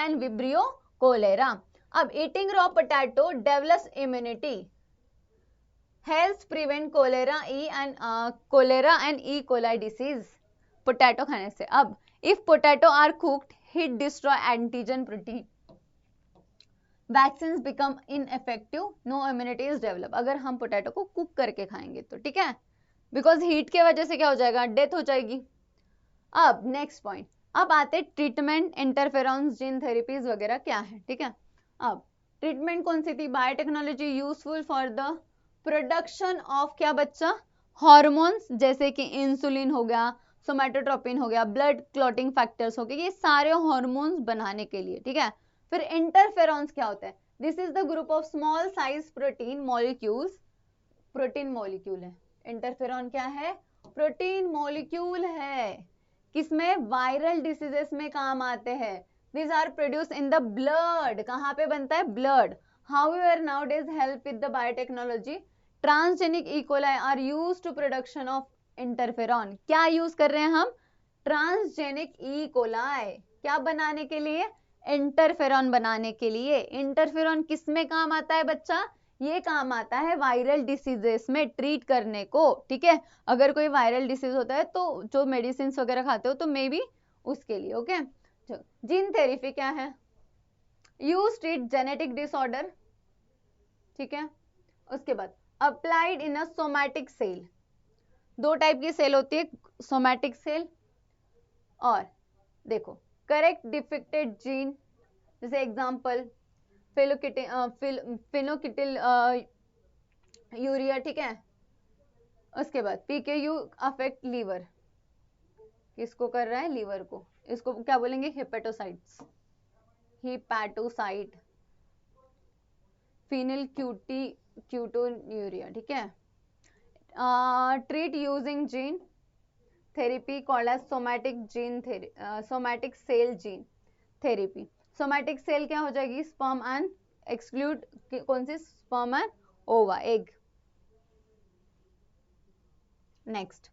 and vibrio cholera. अब eating raw potato develops immunity, helps prevent cholera and E coli disease, potato खाने से। अब if potato are cooked, heat destroy antigen protein, vaccine become ineffective, no immunity is develop. अगर हम potato को cook करके खाएंगे तो, ठीक है, बिकॉज हीट के वजह से क्या हो जाएगा? डेथ हो जाएगी। अब नेक्स्ट पॉइंट, अब आते ट्रीटमेंट, इंटरफेरॉन्स, जीन थेरेपीज वगैरह क्या है, ठीक है। अब ट्रीटमेंट कौन सी थी? Biotechnology useful for the production of क्या बच्चा? हॉर्मोन्स, जैसे कि इंसुलिन हो गया, सोमैटोट्रोपिन हो गया, ब्लड क्लॉटिंग फैक्टर्स हो गए, ये सारे हॉर्मोन्स बनाने के लिए, ठीक है। फिर इंटरफेरॉन्स क्या होता है? This is the group of small size protein molecules, protein molecule है। इंटरफेरॉन क्या है? प्रोटीन मॉलिक्यूल है, किसमें? वायरल डिसीजेस में काम आते हैं। These are produced in the blood, कहाँ पे बनता है? Blood. However, nowadays help with the biotechnology, transgenic E. coli are used to production of interferon। क्या यूज कर रहे हैं हम? ट्रांसजेनिक ई कोलाई, क्या बनाने के लिए? इंटरफेरॉन बनाने के लिए। इंटरफेरॉन किस में काम आता है बच्चा? ये काम आता है वायरल डिसीजेस में ट्रीट करने को, ठीक है। अगर कोई वायरल डिसीज होता है तो जो मेडिसिन वगैरह खाते हो तो मे बी उसके लिए, ओके। जीन थेरेपी क्या है? यूज ट्रीट जेनेटिक डिसऑर्डर, ठीक है। उसके बाद applied in a somatic cell, दो टाइप की सेल होती है, सोमैटिक सेल और देखो करेक्ट डिफेक्टेड जीन, जैसे एग्जांपल फिनोकिटिल यूरिया, ठीक है। उसके बाद पीकेयू अफेक्ट लीवर, किसको कर रहा है? लीवर को। इसको क्या बोलेंगे? हेपेटोसाइट्स, हिपैटोसाइट, फिनिल क्यूटोन्यूरिया, ठीक है। Treat using gene therapy called as somatic cell gene therapy. Somatic cell क्या हो जाएगी? स्पर्म एंड एक्सक्लूड कौन सी, sperm and ova, egg. Next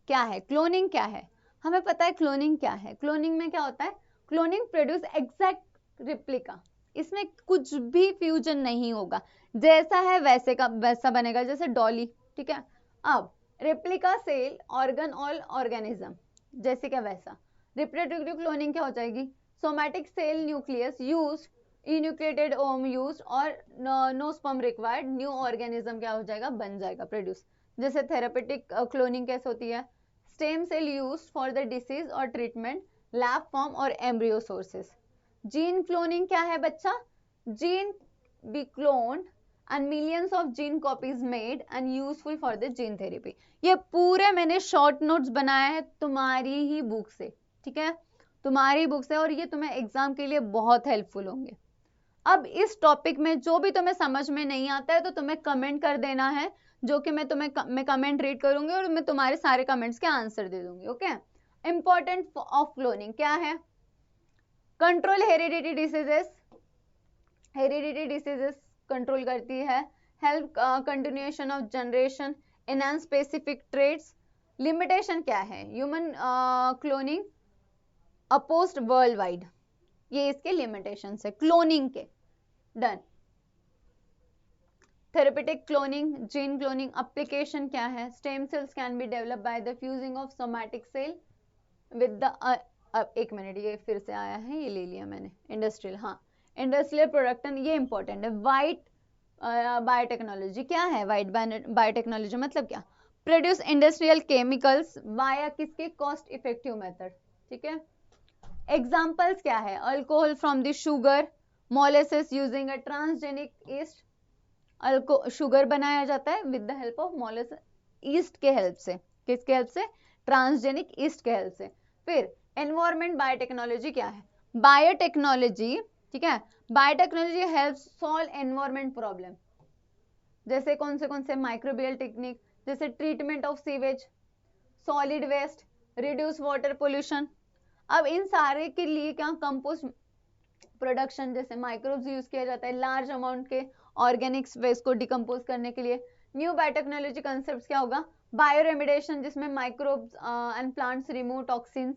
क्या है क्लोनिंग, क्या है हमें पता है क्लोनिंग क्या है। क्लोनिंग में क्या होता है, क्लोनिंग प्रोड्यूस एग्जैक्ट रिप्लिका, इसमें कुछ भी फ्यूजन नहीं होगा, जैसा है वैसे का वैसा बनेगा, जैसे डॉली, ठीक है। अब replica cell organ all organism, जैसे क्या वैसा। रिप्रोडक्टिव क्लोनिंग क्या हो जाएगी, somatic cell nucleus use, enucleated ovum use और no sperm required, new organism क्या हो जाएगा, बन जाएगा, प्रोड्यूस। जैसे थेरेपेटिक क्लोनिंग कैसे होती है, stem cell use for the disease और ट्रीटमेंट, लैब फॉर्म और एम्ब्रियो सोर्सेस। जीन क्लोनिंग क्या है बच्चा, gene be cloned and millions of gene copies made and useful for the gene therapy। ये पूरे मैंने शॉर्ट नोट्स बनाया है तुम्हारी ही बुक से, ठीक है, तुम्हारी बुक से, और ये तुम्हें एग्जाम के लिए बहुत हेल्पफुल होंगे। अब इस टॉपिक में जो भी तुम्हें समझ में नहीं आता है तो तुम्हें कमेंट कर देना है, जो कि मैं कमेंट रीड करूंगी और मैं तुम्हारे सारे कमेंट्स के आंसर दे दूंगी। ओके, इंपॉर्टेंट ऑफ क्लोनिंग क्या है, control heredity diseases, heredity diseases control करती है, help continuation of generation, enhance specific traits. Limitation क्या है, human cloning opposed worldwide, ये इसके लिमिटेशंस है क्लोनिंग के। Done. Therapeutic cloning, gene cloning application क्या है, stem cells can be develop by the fusing of somatic cell with the, एक मिनट ये फिर से आया है, ये ले लिया मैंने, इंडस्ट्रियल, हाँ इंडस्ट्रियल प्रोडक्शन, ये इंपॉर्टेंट है। वाइट बायोटेक्नोलॉजी क्या है, वाइट बायोटेक्नोलॉजी मतलब क्या, प्रोड्यूस इंडस्ट्रियल केमिकल्स वाया किसके, कॉस्ट इफेक्टिव मेथड, ठीक है। एग्जांपल्स क्या है, alcohol from the sugar, molasses using a transgenic east, sugar बनाया जाता है with the help of molasses, east के हेल्प से, किसके हेल्प से, ट्रांसजेनिक ईस्ट के हेल्प से। फिर एनवायरमेंट बायोटेक्नोलॉजी क्या है, बायोटेक्नोलॉजी, ठीक है, biotechnology help solve environment problem, जैसे कौन से माइक्रोबियल टेक्निक, जैसे treatment of sewage, solid waste, reduce water pollution. अब इन सारे के लिए क्या, कंपोस्ट प्रोडक्शन, जैसे माइक्रोब्स यूज किया जाता है लार्ज अमाउंट के ऑर्गेनिक्स वेस्ट को डिकम्पोज करने के लिए। न्यू बायोटेक्नोलॉजी कंसेप्ट क्या होगा, बायोरेमिडेशन, जिसमें microbes and plants remove toxins,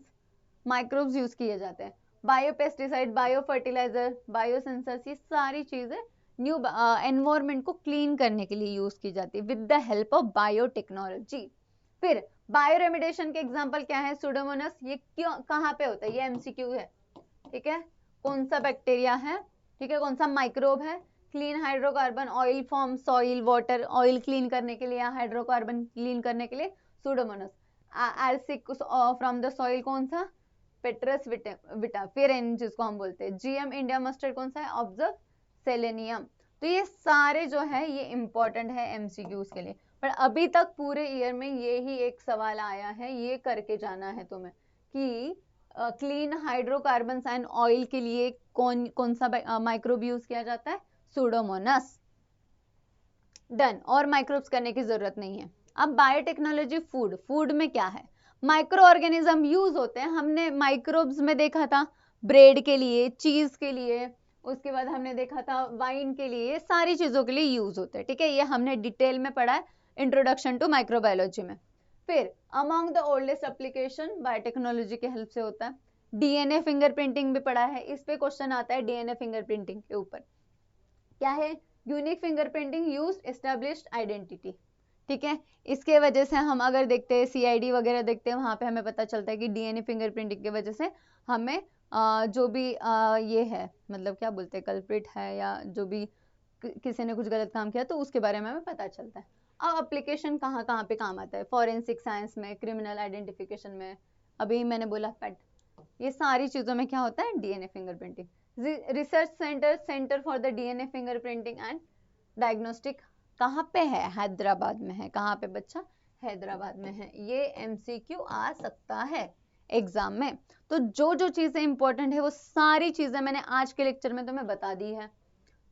microbes use किए जाते हैं। बायोपेस्टिसाइड, बायो फर्टिलाइजर, बायोसेंसर्स, ये सारी चीजें न्यू एनवायरमेंट को क्लीन करने के लिए यूज की जाती है with the help of biotechnology. फिर बायोरेमिडेशन के एग्जांपल क्या है, सुडोमोनास, ये क्यों कहाँ पे होता है, ये एमसीक्यू है, ठीक है, कौन सा बैक्टीरिया है, ठीक है, कौन सा माइक्रोब है। Clean hydrocarbon oil from soil water, oil clean करने के लिए या हाइड्रोकार्बन क्लीन करने के लिए सुडोमोनास। एल्सिक फ्रॉम द सॉइल, कौन सा, पेट्रस विटा, फिर जिसको हम बोलते हैं जीएम इंडिया मस्टर्ड, कौन सा है, ऑब्जर्व सेलेनियम। तो ये सारे जो है ये इंपॉर्टेंट है एमसीक्यूज के लिए, पर अभी तक पूरे ईयर में ये ही एक सवाल आया है, ये करके जाना है तुम्हें कि क्लीन हाइड्रोकार्बन एंड ऑयल के लिए कौन सा माइक्रोब यूज किया जाता है, सुडोमोनास। डन, और माइक्रोब्स करने की जरूरत नहीं है। अब बायोटेक्नोलॉजी फूड, फूड में क्या है, माइक्रो ऑर्गेनिज्म यूज होते हैं, हमने माइक्रोब्स में देखा था ब्रेड के लिए, चीज के लिए, उसके बाद हमने देखा था वाइन के लिए, सारी चीजों के लिए यूज होते हैं, ठीक है, ये हमने डिटेल में पढ़ा है इंट्रोडक्शन टू माइक्रोबायोलॉजी में। फिर among the oldest application biotechnology के हेल्प से होता है। डीएनए फिंगरप्रिंटिंग भी पढ़ा है, इस पे क्वेश्चन आता है डीएनए फिंगरप्रिंटिंग के ऊपर, क्या है, unique fingerprinting used established identity, ठीक है। इसके वजह से हम अगर देखते हैं सीआईडी वगैरह देखते हैं, वहां पे हमें पता चलता है कि डीएनए फिंगरप्रिंटिंग की वजह से हमें जो भी ये है, मतलब क्या बोलते हैं, कल्प्रिट है या जो भी किसी ने कुछ गलत काम किया तो उसके बारे में हमें पता चलता है। अब एप्लीकेशन कहाँ कहाँ पे काम आता है, फॉरेंसिक साइंस में, क्रिमिनल आइडेंटिफिकेशन में, अभी मैंने बोला पेट, ये सारी चीजों में क्या होता है, DNA fingerprinting. Research centre, centre for the DNA fingerprinting and diagnostic कहाँ पे है, हैदराबाद में है, कहाँ पे बच्चा, हैदराबाद में है। ये एमसीक्यू आ सकता है एग्जाम में। तो जो जो चीजें इंपॉर्टेंट है वो सारी चीजें मैंने आज के लेक्चर में तुम्हें बता दी है।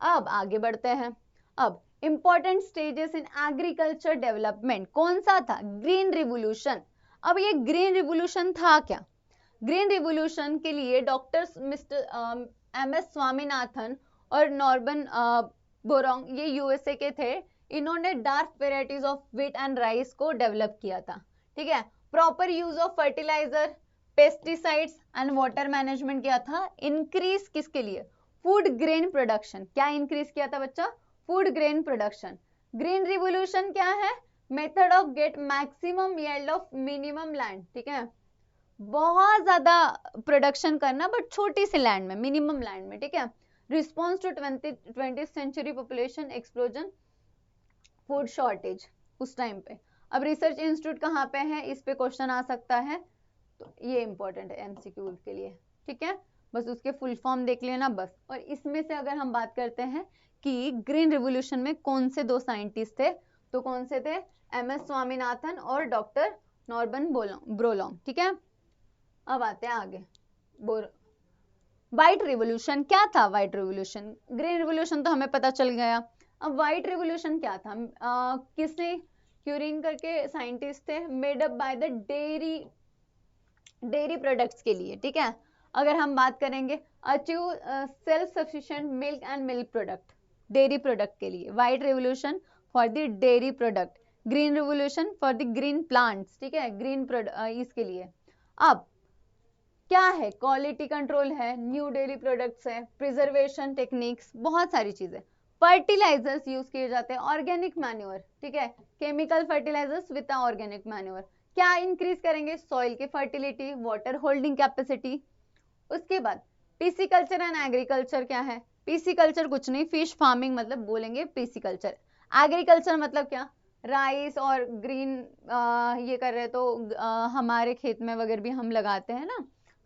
अब आगे बढ़ते हैं। अब important stages in agriculture development कौन सा था, ग्रीन रिवोल्यूशन। अब ये ग्रीन रिवोल्यूशन था क्या, ग्रीन रिवोल्यूशन के लिए doctor mister M S Swaminathan और नॉर्बन बोरोंग, ये यूएसए के थे, इन्होंने dark varieties of wheat and rice को डेवलप किया था, ठीक है। Proper use of fertiliser, pesticides and water management किया था, इंक्रीज किसके लिए, फूड ग्रेन प्रोडक्शन। क्या इंक्रीज किया था बच्चा, food grain production. Green revolution क्या है, method of get maximum yield of minimum land, ठीक है, बहुत ज्यादा प्रोडक्शन करना बट छोटी सी लैंड में, मिनिमम लैंड में, ठीक है। Response to 20th century population explosion, food shortage उस टाइम पे। अब रिसर्च इंस्टीट्यूट कहाँ पे है, इस पे क्वेश्चन आ सकता है, तो ये इंपॉर्टेंट है एमसीक्यू के लिए, ठीक है। बस उसके फुल फॉर्म देख लेना बस। और इसमें से अगर हम बात करते हैं कि ग्रीन रिवोल्यूशन में कौन से 2 साइंटिस्ट थे, तो कौन से थे, एमएस स्वामीनाथन और डॉक्टर नॉर्बन ब्रोलॉन्ग, ठीक है। अब आते हैं आगे, व्हाइट रिवोल्यूशन क्या था, व्हाइट रिवोल्यूशन, ग्रीन रिवोल्यूशन तो हमें पता चल गया। अब व्हाइट रिवोल्यूशन क्या था, किसने, क्यूरिन करके साइंटिस्ट थे, made up by the dairy products के लिए, ठीक है। अगर हम बात करेंगे achieve self sufficient milk and milk product, dairy product के लिए, white revolution for the dairy product, green revolution for the green plants, ठीक है, ग्रीन इसके लिए। अब क्या है, क्वालिटी कंट्रोल है, न्यू डेयरी प्रोडक्ट्स है, प्रिजर्वेशन टेक्निक्स, बहुत सारी चीजें। फर्टिलाइजर्स यूज किए जाते हैं, ऑर्गेनिक मैन्योर, ठीक है, chemical fertilisers with organic manure क्या इंक्रीज करेंगे, सॉइल की फर्टिलिटी, वाटर होल्डिंग कैपेसिटी। उसके बाद पीसीकल्चर एंड एग्रीकल्चर क्या है, पीसीकल्चर कुछ नहीं, फिश फार्मिंग मतलब बोलेंगे पीसीकल्चर। एग्रीकल्चर मतलब क्या, राइस और ग्रीन ये कर रहे तो हमारे खेत में वगैरह भी हम लगाते हैं ना,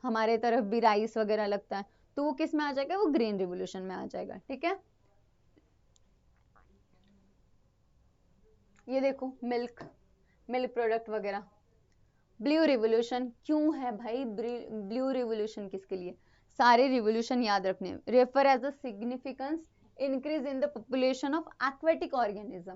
हमारे तरफ भी राइस वगैरह लगता है, तो वो किस में आ जाएगा, वो ग्रीन रिवोल्यूशन में आ जाएगा, ठीक है। ये देखो मिल्क प्रोडक्ट वगैरह। ब्लू रिवोल्यूशन क्यों है भाई, ब्लू रिवोल्यूशन किसके लिए, सारे रिवोल्यूशन याद रखने, refer as a significance increase in the population of aquatic organism,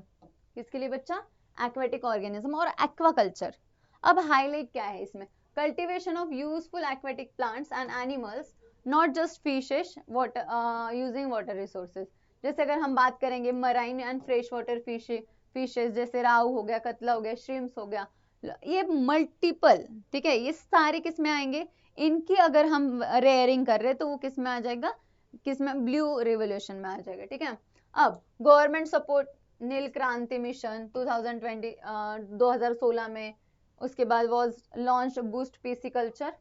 किसके लिए बच्चा, एक्वेटिक ऑर्गेनिज्म और एक्वाकल्चर। अब हाईलाइट क्या है इसमें, cultivation of useful aquatic plants and animals, not just fishes, water using water resources. जैसे अगर हम बात करेंगे marine and fresh water fishes, जैसे राव हो गया, कतला हो गया, श्रिम्स हो गया, ये मल्टीपल, ठीक है, ये सारे किस में आएंगे, इनकी अगर हम रेयरिंग कर रहे हैं तो वो किस में आ जाएगा, किस में, ब्लू रिवोल्यूशन में आ जाएगा, ठीक है। अब गवर्नमेंट सपोर्ट नील क्रांति मिशन 2016 में, उसके बाद was launch boost PC culture,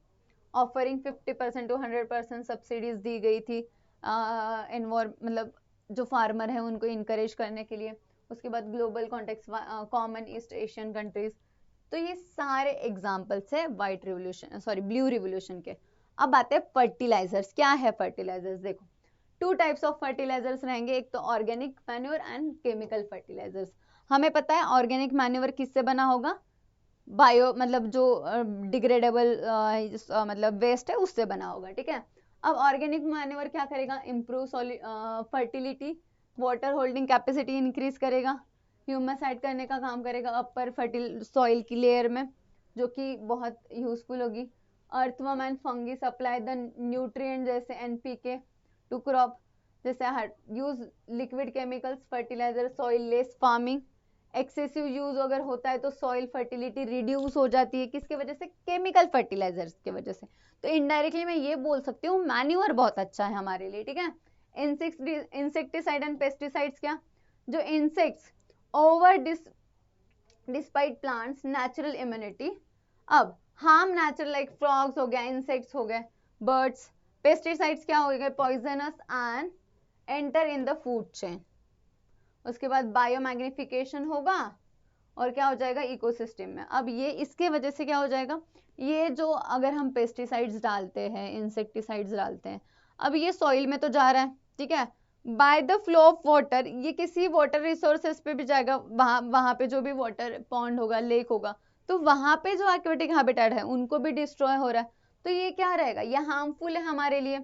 offering 50% to 100% subsidies दी गई थी मतलब जो फार्मर है उनको इनकरेज करने के लिए। उसके बाद global context, common east Asian countries. तो ये सारे एग्जाम्पल्स है white revolution, sorry blue revolution के। अब आते हैं फर्टिलाइजर्स, क्या है फर्टिलाइजर्स, देखो 2 टाइप्स ऑफ फर्टिलाइजर्स रहेंगे, एक तो organic manure and chemical fertilisers. हमें पता है ऑर्गेनिक मैन्योर किससे बना होगा, बायो मतलब जो डिग्रेडेबल मतलब वेस्ट है उससे बना होगा, ठीक है। अब ऑर्गेनिक मैन्योर क्या करेगा, improve fertility, water holding capacity increase करेगा, ह्यूमस ऐड करने का काम करेगा अपर फर्टिल सॉइल की लेयर में, जो कि बहुत यूजफुल होगी। Earthworm and fungi supply the nutrient जैसे एनपीके टू क्रॉप, जैसे use liquid chemicals fertiliser, soilless farming. Excessive use अगर होता है तो सॉइल फर्टिलिटी रिड्यूस हो जाती है, किसके वजह से, केमिकल फर्टिलाइजर्स की वजह से। तो इनडायरेक्टली मैं ये बोल सकती हूँ मैन्यूअर बहुत अच्छा है हमारे लिए, ठीक है। इंसेक्टिसाइड एंड पेस्टिसाइड्स क्या, जो insects over despite plants natural immunity, अब हार्म नेचुरल लाइक फ्रॉग्स हो गया, इंसेक्ट्स हो गए, बर्ड्स। पेस्टिसाइड्स क्या हो गए, poisonous and enter in the food chain. उसके बाद बायोमैग्निफिकेशन होगा और क्या हो जाएगा, इकोसिस्टम में। अब ये इसके वजह से क्या हो जाएगा, ये जो अगर हम पेस्टिसाइड्स डालते हैं, इंसेक्टिसाइड्स डालते हैं, अब ये सॉइल में तो जा रहा है, ठीक है, by the flow of water, ये किसी वाटर रिसोर्सेज पे भी जाएगा, वहां पे जो भी वाटर पॉन्ड होगा, लेक होगा, तो वहां पे जो एक्वेटिक हैबिटेट है उनको भी डिस्ट्रॉय हो रहा है, तो ये क्या रहेगा, ये हार्मफुल है हमारे लिए।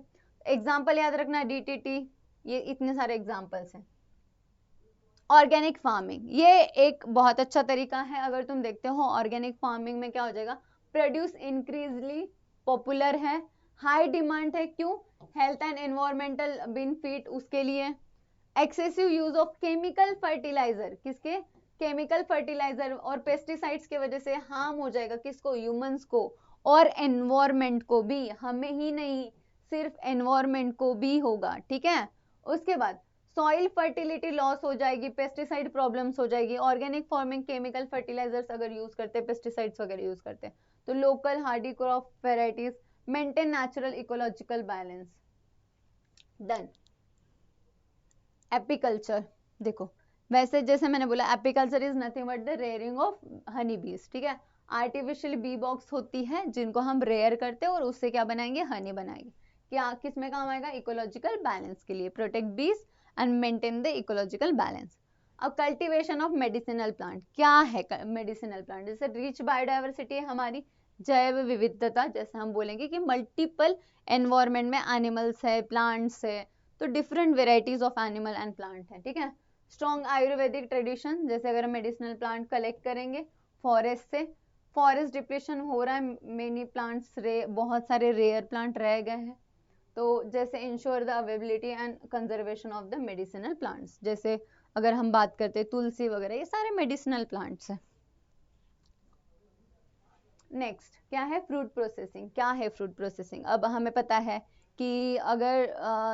एग्जाम्पल याद रखना, डीटीटी, ये इतने सारे एग्जाम्पल्स हैं। ऑर्गेनिक फार्मिंग, ये एक बहुत अच्छा तरीका है, अगर तुम देखते हो ऑर्गेनिक फार्मिंग में क्या हो जाएगा, प्रोड्यूस इंक्रीजली पॉपुलर है, हाई डिमांड है, क्यों, हेल्थ एंड एनवायरमेंटल बेनिफिट उसके लिए। Excessive use of chemical fertiliser, किसके, केमिकल फर्टिलाइजर और पेस्टिसाइड्स की वजह से हार्म हो जाएगा किसको, ह्यूमंस को और एनवायरमेंट को भी, हमें ही नहीं सिर्फ एनवायरमेंट को भी होगा, ठीक है। उसके बाद सॉइल फर्टिलिटी लॉस हो जाएगी, पेस्टिसाइड प्रॉब्लम्स हो जाएगी, ऑर्गेनिक फार्मिंग केमिकल फर्टिलाइजर्स अगर यूज करते हैं, पेस्टिसाइड्स वगैरह यूज करते हैं, तो local Hardy crop varieties, maintain natural ecological balance. Done. Apiculture, देखो वैसे जैसे मैंने बोला apiculture is nothing but the rearing of honey बीज, ठीक है। आर्टिफिशियल बी बॉक्स होती है जिनको हम रेयर करते हैं और उससे क्या बनाएंगे, हनी बनाएंगे। क्या किस में काम आएगा, इकोलॉजिकल बैलेंस के लिए, प्रोटेक्ट बीज and maintain the ecological balance. अब कल्टीवेशन ऑफ मेडिसिनल प्लांट, क्या है मेडिसिनल प्लांट, जैसे रिच बायोडाइवर्सिटी है हमारी, जैव विविधता, जैसे हम बोलेंगे कि मल्टीपल एनवायरमेंट में एनिमल्स है, प्लांट्स है, तो different varieties of animal and plant है, ठीक है। स्ट्रॉन्ग आयुर्वेदिक ट्रेडिशन, जैसे अगर हम मेडिसिनल प्लांट कलेक्ट करेंगे फॉरेस्ट से, फॉरेस्ट डिप्रेशन हो रहा है, मेनी प्लांट्स बहुत सारे रेयर प्लांट रह गए हैं, तो जैसे ensure the availability and conservation of the medicinal plants, जैसे अगर हम बात करते हैं तुलसी वगैरह, ये सारे मेडिसिनल प्लांट्स हैं। नेक्स्ट क्या है, फ्रूट प्रोसेसिंग। क्या है फ्रूट प्रोसेसिंग, अब हमें पता है कि अगर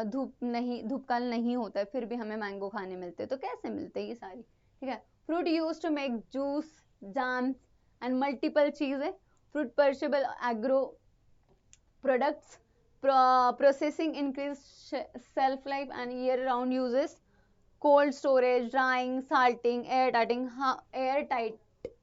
धूप काल नहीं होता है फिर भी हमें मैंगो खाने मिलते हैं, तो कैसे मिलते हैं ये सारी, ठीक है। Fruit use to make juice, jams and multiple चीजें, fruit perishable agro products, processing increase shelf life and year round uses, cold storage, drying, salting, air tight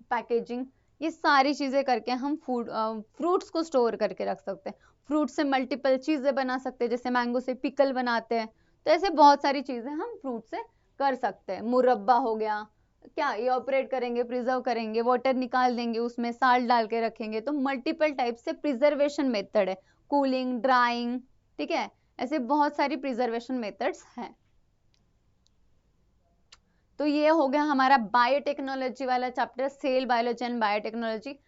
packaging, ये सारी चीजें करके हम फ्रूट्स को स्टोर करके रख सकते हैं। फ्रूट से मल्टीपल चीजें बना सकते हैं, जैसे मैंगो से पिकल बनाते हैं, तो ऐसे बहुत सारी चीजें हम फ्रूट से कर सकते हैं। मुरब्बा हो गया, क्या इवापोरेट करेंगे, प्रिजर्व करेंगे, वाटर निकाल देंगे, उसमें साल्ट डाल के रखेंगे, तो मल्टीपल टाइप से प्रिजर्वेशन मेथड है, कूलिंग, ड्राइंग, ठीक है, ऐसे बहुत सारी प्रिजर्वेशन मेथड्स हैं। तो ये हो गया हमारा बायोटेक्नोलॉजी वाला chapter, cell biology and biotechnology.